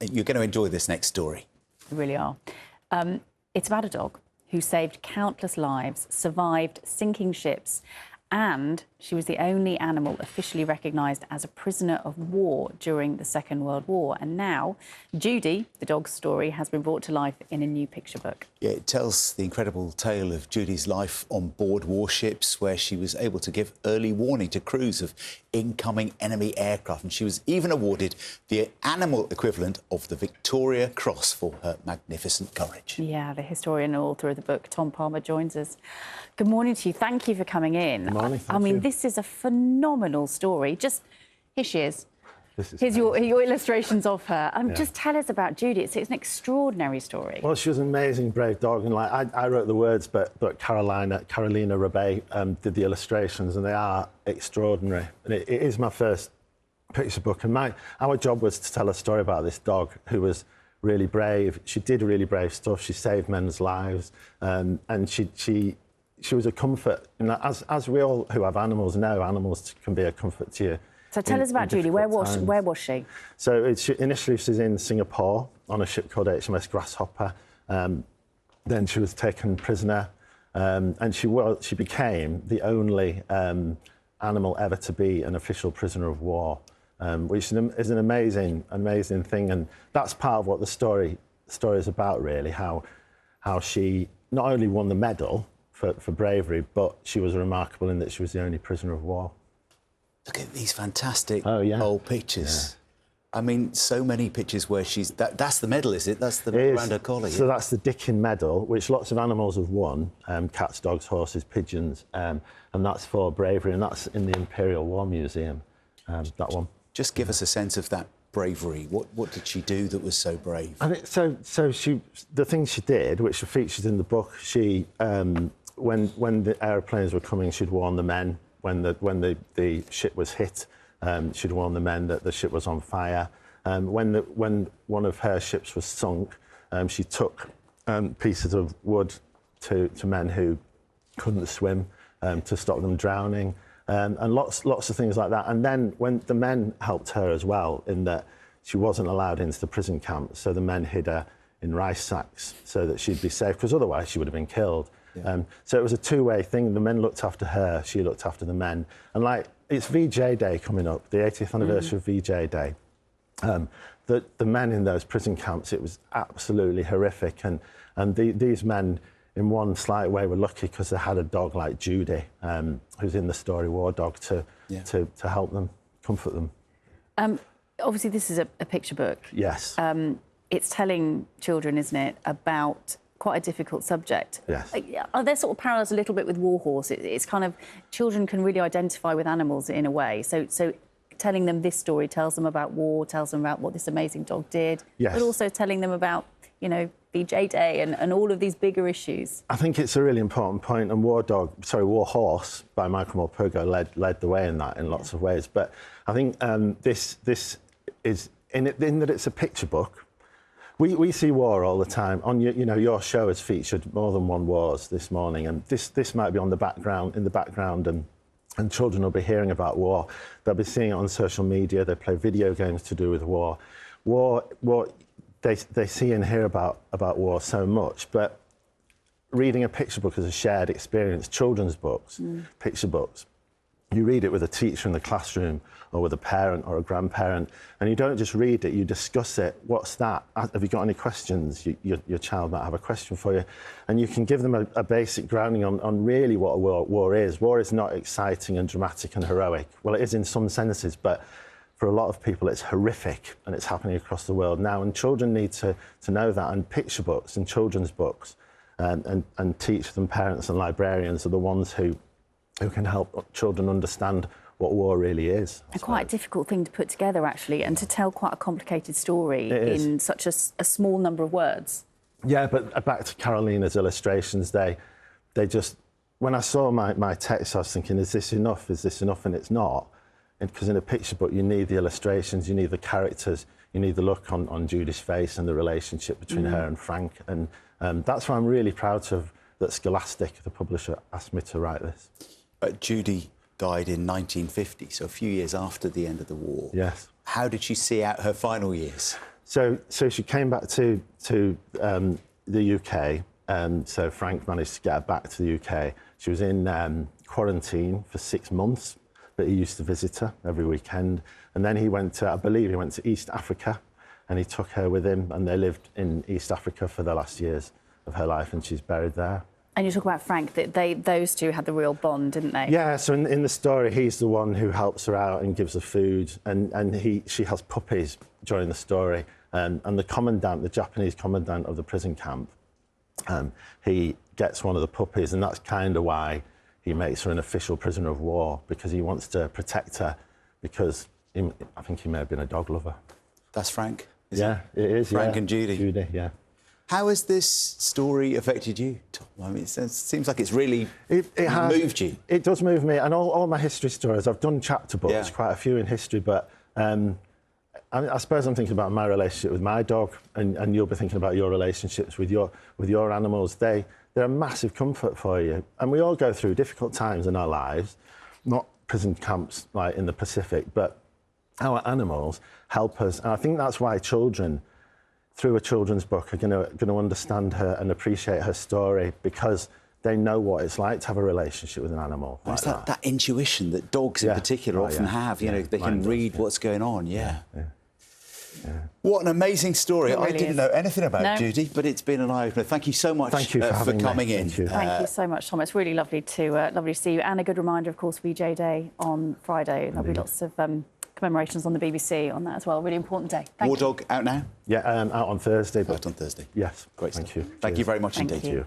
You're going to enjoy this next story. We really are. It's about a dog who saved countless lives, survived sinking ships, and she was the only animal officially recognised as a prisoner of war during the Second World War. And now, Judy, the dog's story, has been brought to life in a new picture book. Yeah, it tells the incredible tale of Judy's life on board warships, where she was able to give early warning to crews of incoming enemy aircraft. And she was even awarded the animal equivalent of the Victoria Cross for her magnificent courage. Yeah, the historian and author of the book, Tom Palmer, joins us. Good morning to you. Thank you for coming in. Good morning, I mean, you. this is a phenomenal story. Just, here she is. Here's your illustrations of her. Just tell us about Judy. It's an extraordinary story. Well, she was an amazing, brave dog, and I wrote the words, but Carolina Rebay did the illustrations, and they are extraordinary. And it is my first picture book, and our job was to tell a story about this dog who was really brave. She did really brave stuff. She saved men's lives, and she was a comfort. And as we all who have animals know, animals can be a comfort to you. So tell us about Judy. Where was she? So initially she was in Singapore on a ship called HMS Grasshopper. Then she was taken prisoner, and she became the only animal ever to be an official prisoner of war, which is an amazing thing. And that's part of what the story is about, really. How she not only won the medal for bravery, but she was remarkable in that she was the only prisoner of war. Look at these fantastic old pictures. Yeah. I mean, so many pictures where she's... That's the medal, is it? That's the around her collar. So that's the Dickin Medal, which lots of animals have won. Cats, dogs, horses, pigeons. And that's for bravery, and that's in the Imperial War Museum, that one. Just give us a sense of that bravery. What did she do that was so brave? I think the things she did, which are featured in the book, she... when the aeroplanes were coming, she'd warn the men. When the ship was hit, she'd warn the men that the ship was on fire. When one of her ships was sunk, she took pieces of wood to men who couldn't swim to stop them drowning, and lots of things like that. And then when the men helped her as well, in that she wasn't allowed into the prison camp, so the men hid her in rice sacks so that she'd be safe, because otherwise she would have been killed. Yeah. So it was a two-way thing. The men looked after her, she looked after the men. And it's VJ Day coming up, the 80th anniversary of VJ Day. The men in those prison camps, it was absolutely horrific. And these men, in one slight way, were lucky because they had a dog like Judy, who's in the story, War Dog, to help them, comfort them. Obviously, this is a picture book. Yes. It's telling children, isn't it, about quite a difficult subject. Yes. Are there sort of parallels a little bit with Warhorse? It's kind of, children can really identify with animals in a way. So telling them this story tells them about war, tells them about what this amazing dog did, but also telling them about, VJ Day and all of these bigger issues. I think it's a really important point, and Warhorse by Michael Morpurgo led the way in that in lots of ways. But I think this is in that it's a picture book. We see war all the time. On your show has featured more than one wars this morning, and this might be in the background, and children will be hearing about war. They'll be seeing it on social media. They play video games to do with war. They see and hear about war so much, but reading a picture book is a shared experience. Children's books, picture books. You read it with a teacher in the classroom or with a parent or a grandparent, and you don't just read it, you discuss it. What's that? Have you got any questions? Your child might have a question for you. And you can give them a basic grounding on really what a war is. War is not exciting and dramatic and heroic. Well, it is in some senses, but for a lot of people it's horrific, and it's happening across the world now. And children need to know that, and picture books and children's books and teach them. Parents and librarians are the ones who can help children understand what war really is. Quite a difficult thing to put together, actually, and to tell quite a complicated story in such a small number of words. Yeah, but back to Carolina's illustrations, they just... When I saw my text, I was thinking, is this enough? Is this enough? And it's not. Because in a picture book, you need the illustrations, you need the characters, you need the look on Judy's face and the relationship between her and Frank. And that's why I'm really proud that Scholastic, the publisher, asked me to write this. Judy died in 1950, so a few years after the end of the war. Yes. How did she see out her final years? So she came back to the UK. So Frank managed to get her back to the UK. She was in quarantine for 6 months, but he used to visit her every weekend. And then he went to, I believe he went to East Africa, and he took her with him, and they lived in East Africa for the last years of her life, and she's buried there. And you talk about Frank, that those two had the real bond, didn't they? Yeah, so in the story, he's the one who helps her out and gives her food, and she has puppies during the story. And the commandant, the Japanese commandant of the prison camp, he gets one of the puppies, and that's kind of why he makes her an official prisoner of war, because he wants to protect her, because I think he may have been a dog lover. That's Frank? Yeah, it is. Frank and Judy. Judy, yeah. How has this story affected you, Tom? I mean, it seems like it's really moved you. It does move me, and all my history stories, I've done chapter books, quite a few in history, but I suppose I'm thinking about my relationship with my dog, and you'll be thinking about your relationships with your animals. They're a massive comfort for you, and we all go through difficult times in our lives, not prison camps like in the Pacific, but our animals help us, and I think that's why children, through a children's book, are going to understand her and appreciate her story, because they know what it's like to have a relationship with an animal. It's that intuition that dogs in particular often have. You know, they can read what's going on. Yeah. What an amazing story. Really I didn't know anything about Judy, but it's been an eye-opener. Thank you so much for coming in. Thank you so much, Tom. It's really lovely to see you. And a good reminder, of course, VJ Day on Friday. There'll be lots of commemorations on the BBC on that as well. Really important day. War Dog out now? Yeah, out on Thursday. Out on Thursday. Yes. Great Thank stuff. you. Thank you very much indeed. Thank you.